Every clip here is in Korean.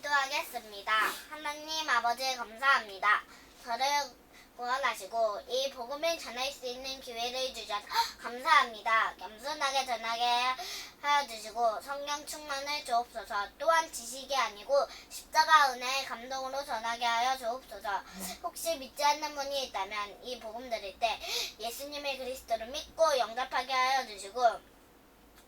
기도하겠습니다. 하나님 아버지 감사합니다. 저를 구원하시고 이 복음을 전할 수 있는 기회를 주셔서 감사합니다. 겸손하게 전하게 하여 주시고 성령 충만을 주옵소서. 또한 지식이 아니고 십자가 은혜의 감동으로 전하게 하여 주옵소서. 혹시 믿지 않는 분이 있다면 이 복음 들을 때 예수님의 그리스도를 믿고 영접하게 하여 주시고,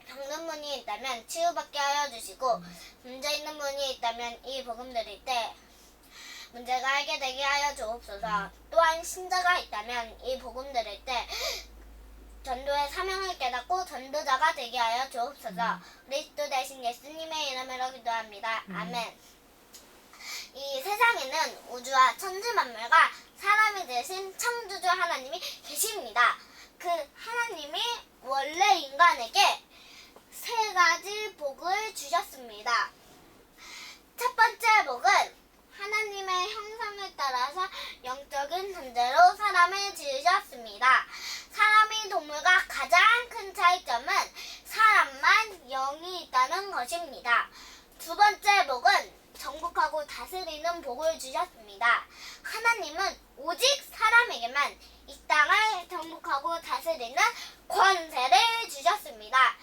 병든 분이 있다면 치유받게 하여 주시고, 문제 있는 분이 있다면 이 복음 들을 때 문제가 해결되게 하여 주옵소서. 또한 신자가 있다면 이 복음 들을 때 전도의 사명을 깨닫고 전도자가 되게 하여 주옵소서. 그리스도 대신 예수님의 이름으로 기도합니다. 아멘. 이 세상에는 우주와 천지 만물과 사람이 되신 창조주 하나님이 계십니다. 그 하나님이 원래 인간에게 세 가지 복을 주셨습니다. 첫 번째 복은 하나님의 형상을 따라서 영적인 존재로 사람을 지으셨습니다. 사람이 동물과 가장 큰 차이점은 사람만 영이 있다는 것입니다. 두 번째 복은 정복하고 다스리는 복을 주셨습니다. 하나님은 오직 사람에게만 이 땅을 정복하고 다스리는 권세를 주셨습니다.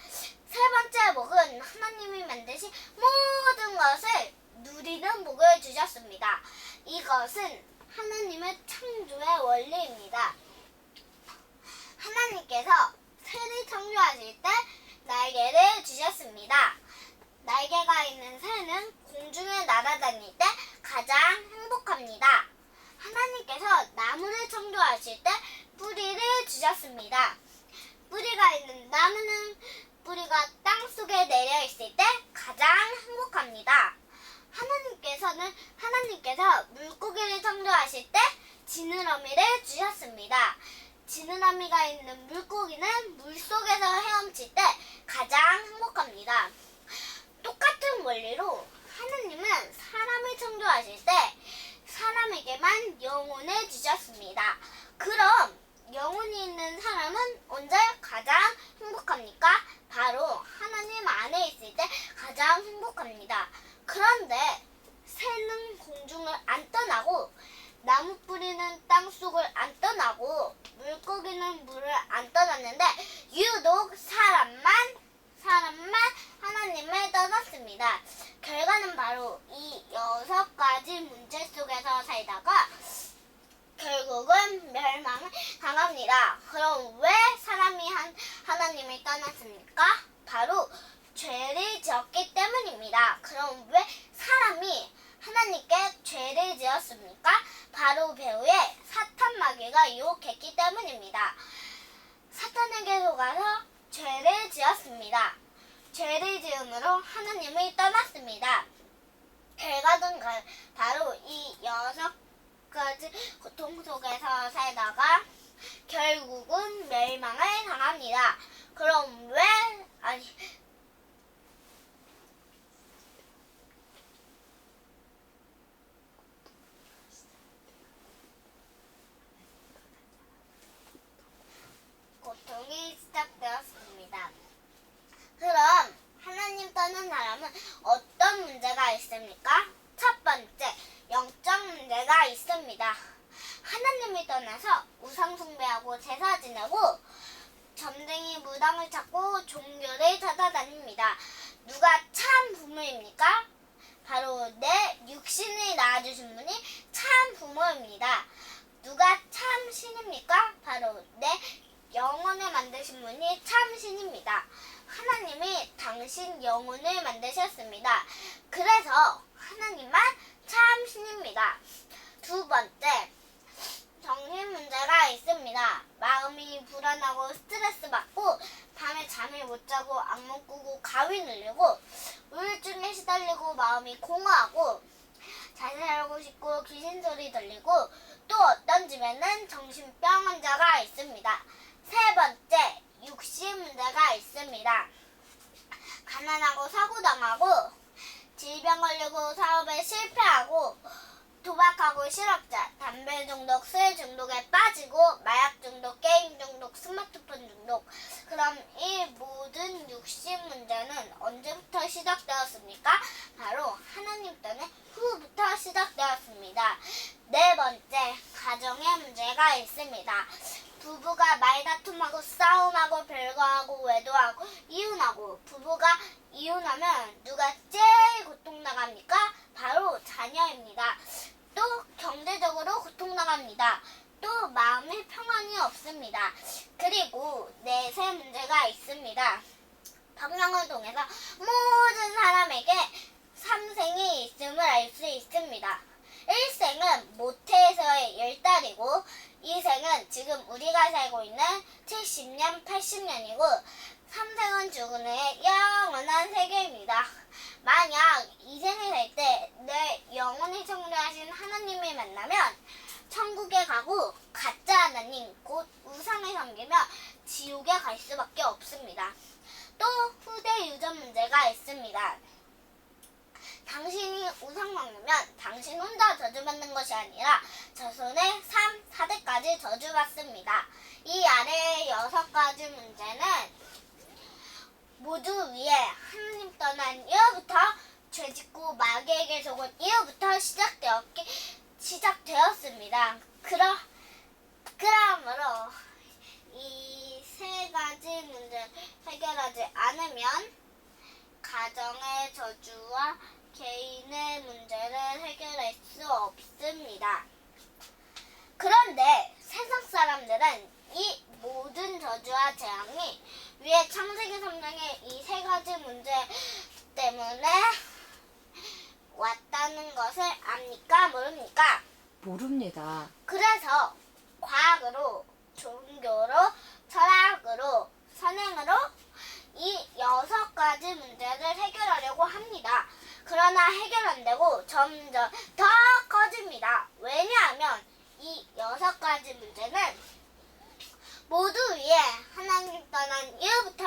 세 번째 복은 하나님이 만드신 모든 것을 누리는 복을 주셨습니다. 이것은 하나님의 창조의 원리입니다. 하나님께서 새를 창조하실 때 날개를 주셨습니다. 날개가 있는 새는 공중에 날아다닐 때 가장 행복합니다. 하나님께서 나무를 창조하실 때 뿌리를 주셨습니다. 뿌리가 있는 나무는 뿌리가 땅 속에 내려 있을 때 가장 행복합니다. 하나님께서 물고기를 창조하실 때 지느러미를 주셨습니다. 지느러미가 있는 물고기는 물속에서 헤엄칠 때 가장 행복합니다. 똑같은 원리로 하나님은 사람을 창조하실 때 사람에게만 영혼을 주셨습니다. 그럼 영혼이 있는 사람은 언제 가장 행복합니까? 바로 하나님 안에 있을 때 가장 행복합니다. 그런데 새는 공중을 안 떠나고 나무 뿌리는 땅 속을 안 떠나고 물고기는 물을 안 떠났는데 유독 사람만 하나님을 떠났습니다. 결과는 바로 이 6가지 문제 속에서 살다가 결국은 멸망을 당합니다. 그럼 왜 사람이 하나님을 떠났습니까? 바로 죄를 지었기 때문입니다. 그럼 왜 사람이 하나님께 죄를 지었습니까? 바로 배후에 사탄 마귀가 유혹했기 때문입니다. 사탄에게 속아서 죄를 지었습니다. 죄를 지음으로 하나님을 떠났습니다. 결과는 바로 이 6가지 고통 속에서 살다가 결국은 멸망을 당합니다. 그럼 고통이 시작되었습니다. 그럼 하나님 떠난 사람은 어떤 문제가 있습니까? 첫 번째, 영적 문제가 있습니다. 하나님을 떠나서 우상 숭배하고 제사 지내고 점쟁이 무당을 찾고 종교를 찾아다닙니다. 누가 참 부모입니까? 바로 내 육신을 낳아주신 분이 참 부모입니다. 누가 참 신입니까? 바로 내 영혼을 만드신 분이 참 신입니다. 하나님이 당신 영혼을 만드셨습니다. 그래서 하나님만 참 신입니다. 두 번째, 정신 문제가 있습니다. 마음이 불안하고 스트레스 받고 밤에 잠을 못 자고 악몽 꾸고 가위 눌리고 우울증에 시달리고 마음이 공허하고 자살하고 싶고 귀신 소리 들리고 또 어떤 집에는 정신병 환자가 있습니다. 세 번째, 육신 문제가 있습니다. 가난하고 사고당하고 질병 걸리고 사업에 실패하고 도박하고 실업자, 담배 중독, 술 중독에 빠지고 마약 중독, 게임 중독, 스마트폰 중독. 그럼 이 모든 육신 문제는 언제부터 시작되었습니까? 바로 하나님 때문에 이후부터 시작되었습니다. 네 번째, 가정에 문제가 있습니다. 부부가 말다툼하고 싸움하고 별거하고 외도하고 이혼하고, 부부가 이혼하면 누가 제일 고통나갑니까? 바로 자녀입니다. 또 경제적으로 고통나갑니다. 또 마음의 평안이 없습니다. 그리고 넷의 문제가 있습니다. 성경을 통해서 모든 사람에게 삼생이 있음을 알 수 있습니다. 1생은 모태에서의 10달이고 2생은 지금 우리가 살고 있는 70년, 80년이고 3생은 죽은 후의 영원한 세계입니다. 만약 2생을 살 때 내 영혼을 청소하신 하나님을 만나면 천국에 가고 가짜 하나님, 곧 우상을 섬기며 지옥에 갈 수밖에 없습니다. 또 후대 유전 문제가 있습니다. 당신이 우상 먹으면 당신 혼자 저주받는 것이 아니라 자손의 3, 4대까지 저주받습니다. 이 아래의 6가지 문제는 모두 위에 하나님 떠난 이후부터 죄짓고 마귀에게 속은 이후부터 시작되었습니다. 그러므로 이 3가지 문제를 해결하지 않으면 가정의 저주와 개인의 문제를 해결할 수 없습니다. 그런데 세상 사람들은 이 모든 저주와 재앙이 위에 창세기 3장의 이 3가지 문제 때문에 왔다는 것을 압니까? 모릅니까? 모릅니다. 그래서 과학으로, 종교로, 철학으로, 선행으로 이 6가지 문제를 해결하려고 합니다. 그러나 해결 안 되고 점점 더 커집니다. 왜냐하면 이 6가지 문제는 모두 위에 하나님 떠난 이후부터,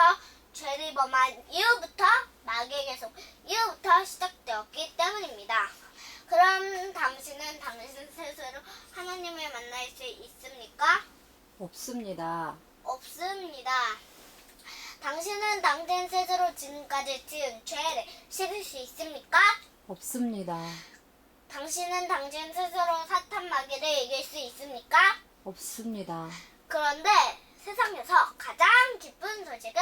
죄를 범한 이후부터, 마귀에게 속 이후부터 시작되었기 때문입니다. 그럼 당신은 당신 스스로 하나님을 만날 수 있습니까? 없습니다. 없습니다. 당신은 당신 스스로 지금까지 지은 죄를 씻을 수 있습니까? 없습니다. 당신은 당신 스스로 사탄 마귀를 이길 수 있습니까? 없습니다. 그런데 세상에서 가장 기쁜 소식은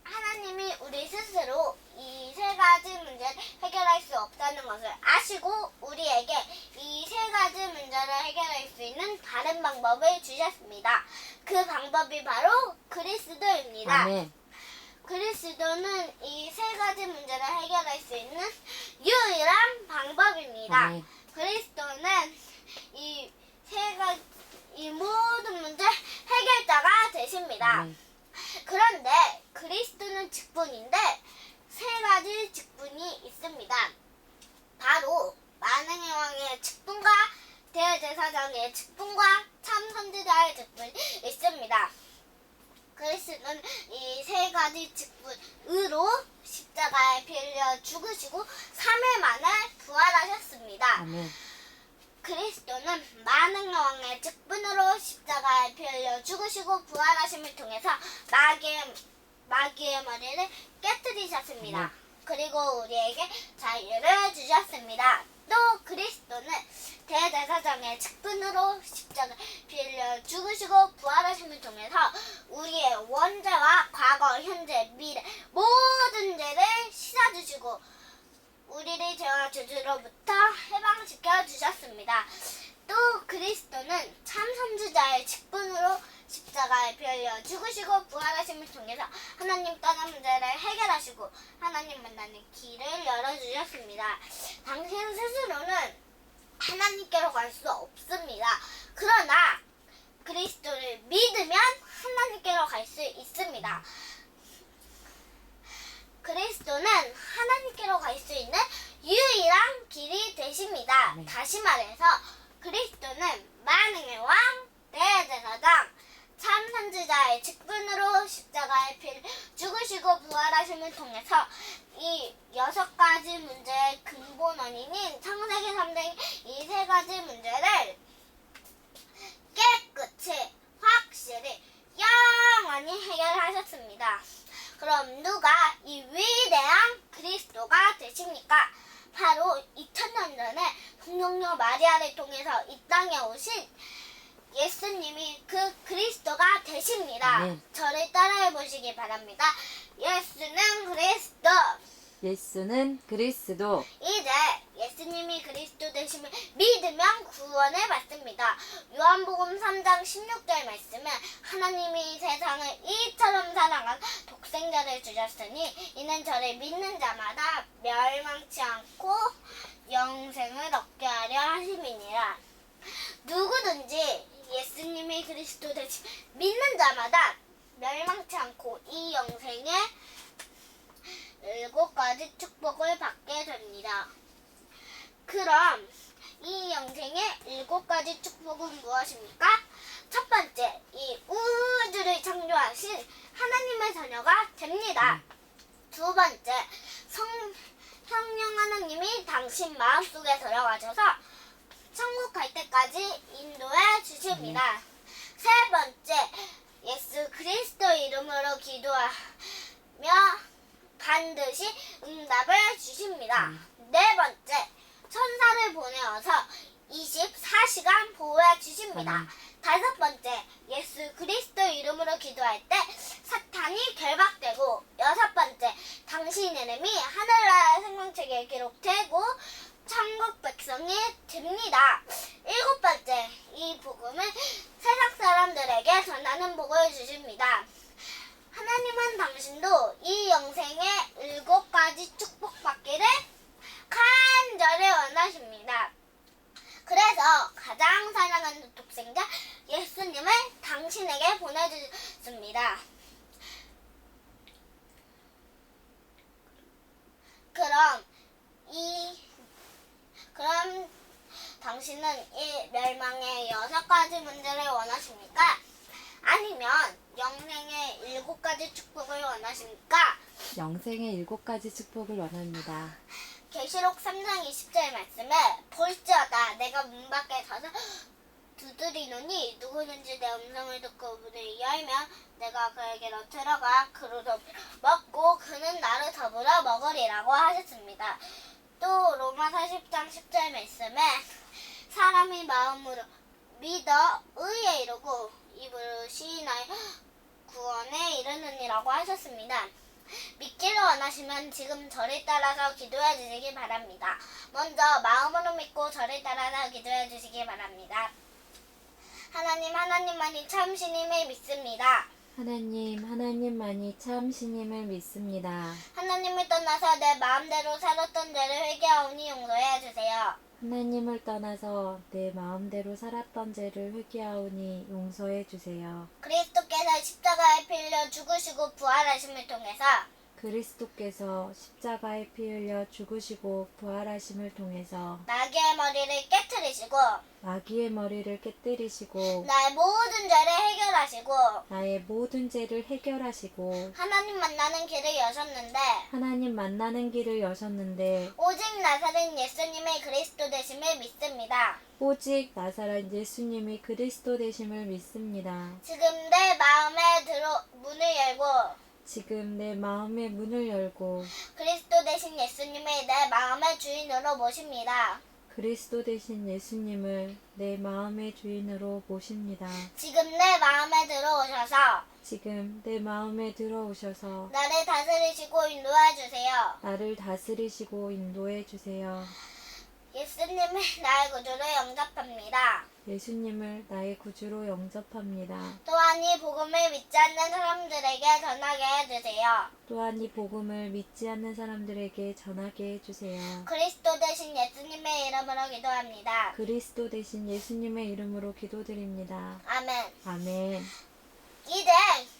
하나님이 우리 스스로 이 3가지 문제를 해결할 수 없다는 것을 아시고 우리에게 이 3가지 문제를 해결할 수 있는 다른 방법을 주셨습니다. 그 방법이 바로 그리스도입니다. 아멘. 그리스도는 이 3가지 문제를 해결할 수 있는 유일한 방법입니다. 아멘. 그리스도는 이 모든 문제 해결자가 되십니다. 아멘. 그런데 그리스도는 직분인데 3가지 직분이 있습니다. 바로 만왕의 왕의 직분과 대제사장의 직분과 참선지자의 직분이 있습니다. 그리스도는 이 3가지 직분으로 십자가에 빌려 죽으시고 3일 만에 부활하셨습니다. 아멘. 그리스도는 만왕의 왕의 직분으로 십자가에 빌려 죽으시고 부활하심을 통해서 마귀의 머리를 깨뜨리셨습니다. 그리고 우리에게 자유를 주셨습니다. 또 그리스도는 대제사장의 직분으로 십자가에 빌려 죽으시고 부활하심을 통해서 우리의 원죄와 과거, 현재, 미래 모든 죄를 씻어주시고 우리를 죄와 저주로부터 해방시켜 주셨습니다. 또 그리스도는 참 선지자의 직분으로 십자가에 빌려 죽으시고 부활하심을 통해서 하나님 떠난 문제를 해결하시고 하나님 만나는 길을 열어주셨습니다. 당신 스스로는 하나님께로 갈 수 없습니다. 그러나 그리스도를 믿으면 하나님께로 갈 수 있습니다. 그리스도는 하나님께로 갈 수 있는 유일한 길이 되십니다. 네. 다시 말해서 그리스도는 만왕의 왕, 대제사장, 참 선지자의 직분으로 십자가에 빌려 죽으시고 부활하심을 통해서 이 6가지 문제의 근본 원인인 창세기 3장 이 3가지 문제를 깨끗이 확실히 영원히 해결하셨습니다. 그럼 누가 이 위대한 그리스도가 되십니까? 바로 2000년 전에 동정녀 마리아를 통해서 이 땅에 오신 예수님이 그 그리스도가 되십니다. 아멘. 저를 따라해 보시기 바랍니다. 예수는 그리스도. 예수는 그리스도. 이제 예수님이 그리스도 되심을 믿으면 구원을 받습니다. 요한복음 3장 16절 말씀은 하나님이 세상을 이처럼 사랑한 독생자를 주셨으니 이는 저를 믿는 자마다 멸망치 않고 영생을 얻게 하려 하심이니라. 누구든지 예수님이 그리스도 되심 믿는 자마다 멸망치 않고 이 영생에 7가지 축복을 받게 됩니다. 그럼 이 영생의 7가지 축복은 무엇입니까? 첫 번째, 이 우주를 창조하신 하나님의 자녀가 됩니다. 두 번째, 성령 하나님이 당신 마음속에 들어가셔서 천국 갈 때까지 인도해 주십니다. 세 번째, 예수 그리스도 이름으로 기도하며 반드시 응답을 주십니다. 네 번째, 천사를 보내어서 24시간 보호해 주십니다. 다섯 번째, 예수 그리스도 이름으로 기도할 때 사탄이 결박되고, 여섯 번째, 당신 이름이 하늘나라 생명책에 기록되고 천국 백성이 됩니다. 일곱 번째, 이 복음을 세상 사람들에게 전하는 복을 주십니다. 하나님은 당신도 이 영생의 7가지 축복받기를 간절히 원하십니다. 그래서 가장 사랑하는 독생자 예수님을 당신에게 보내주셨습니다. 그럼 당신은 이 멸망의 6가지 문제를 원하십니까? 아니면 영생의 7가지 축복을 원하십니까? 영생의 7가지 축복을 원합니다. 계시록 3장 20절 말씀에 볼지어다 내가 문 밖에 서서 두드리노니 누구든지 내 음성을 듣고 문을 열면 내가 그에게로 들어가 그로 먹고 그는 나를 더불어 먹으리라고 하셨습니다. 또 로마서 10장 10절 말씀에 사람이 마음으로 믿어 의에 이르고 입으로 시인하여 구원에 이르느니라고 하셨습니다. 믿기를 원하시면 지금 저를 따라서 기도해 주시기 바랍니다. 먼저 마음으로 믿고 저를 따라서 기도해 주시기 바랍니다. 하나님만이 참 신임을 믿습니다. 하나님만이 참 신임을 믿습니다. 하나님을 떠나서 내 마음대로 살았던 죄를 회개하오니 용서해 주세요. 하나님을 떠나서 내 마음대로 살았던 죄를 회개하오니 용서해 주세요. 그리스도께서 십자가에 피 흘려 죽으시고 부활하심을 통해서 그리스도께서 십자가에 피 흘려 죽으시고 부활하심을 통해서 마귀의 머리를 깨트리시고 마귀의 머리를 깨뜨리시고 나의 모든 죄를 해결하시고 나의 모든 죄를 해결하시고 하나님 만나는 길을 여셨는데 하나님 만나는 길을 여셨는데 오직 나사렛 예수님의 그리스도 되심을 믿습니다. 오직 나사렛 예수님이 그리스도 되심을 믿습니다. 지금 내 마음에 문을 열고 지금 내 마음의 문을 열고 그리스도 되신 예수님을 내 마음의 주인으로 모십니다. 그리스도 되신 예수님을 내 마음의 주인으로 모십니다. 지금 내 마음에 들어오셔서 지금 내 마음에 들어오셔서 나를 다스리시고 인도해 주세요. 나를 다스리시고 인도해 주세요. 예수님을 나의 구주로 영접합니다. 예수님을 나의 구주로 영접합니다. 또한 이 복음을 믿지 않는 사람들에게 전하게 해주세요. 또한 이 복음을 믿지 않는 사람들에게 전하게 해주세요. 그리스도 되신 예수님의 이름으로 기도합니다. 그리스도 되신 예수님의 이름으로 기도드립니다. 아멘. 아멘. 이제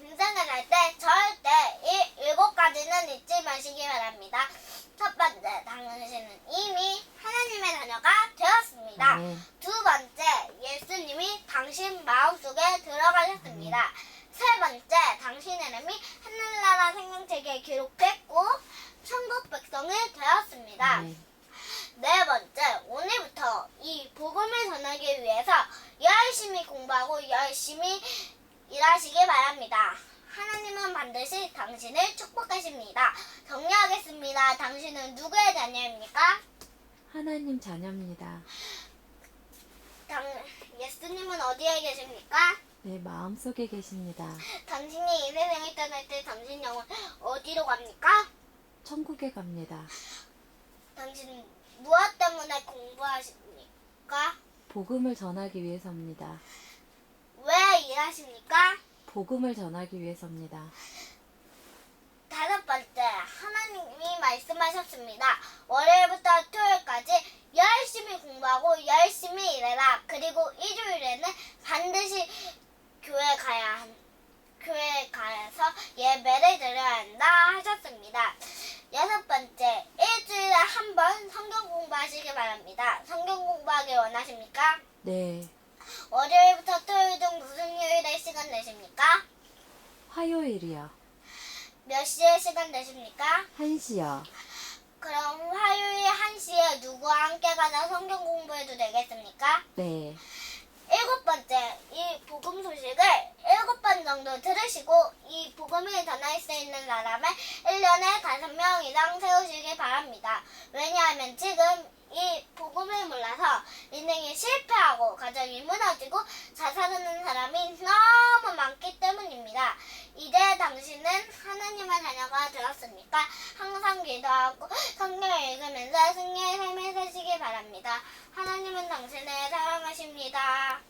인생을 할 때 절대 이 7가지는 잊지 마시기 바랍니다. 첫 번째, 당신은 이미 하나님의 자녀가 되었습니다. 아멘. 두 번째, 예수님이 당신 마음속에 들어가셨습니다. 세 번째, 당신 이름이 하늘나라 생명책에 기록됐고 천국 백성이 되었습니다. 아멘. 네 번째, 오늘부터 이 복음을 전하기 위해서 열심히 공부하고 열심히 일하시기 바랍니다. 하나님은 반드시 당신을 축복하십니다. 정리하겠습니다. 당신은 누구의 자녀입니까? 하나님 자녀입니다. 예수님은 어디에 계십니까? 내 마음속에 계십니다. 당신이 이 세상을 떠날 때 당신 영혼 어디로 갑니까? 천국에 갑니다. 당신 무엇 때문에 공부하십니까? 복음을 전하기 위해서입니다. 왜 일하십니까? 복음을 전하기 위해서입니다. 5번째, 하나님이 말씀하셨습니다. 월요일부터 토요일까지 열심히 공부하고 열심히 일해라. 그리고 일요일에는 반드시 교회에 가서 예배를 드려야 한다 하셨습니다. 6번째, 일주일에 한 번 성경 공부하시기 바랍니다. 성경 공부하기 원하십니까? 네, 월요일부터 토요일 중 무슨 요일에 시간 내십니까? 화요일이요. 몇 시에 시간 내십니까? 1시요. 그럼 화요일 1시에 누구와 함께 가서 성경 공부해도 되겠습니까? 네, 7번째, 이 복음 소식을 7번 정도 들으시고 이 복음이 전할 수 있는 사람을 1년에 5명 이상 세우시기 바랍니다. 왜냐하면 지금 이 복음을 몰라서 인생이 실패하고 가정이 무너지고 자살하는 사람이 너무 많기 때문입니다. 이제 당신은 하나님의 자녀가 되었으니까 항상 기도하고 성경을 읽으면서 승리의 삶을 사시기 바랍니다. 하나님은 당신을 사랑하십니다.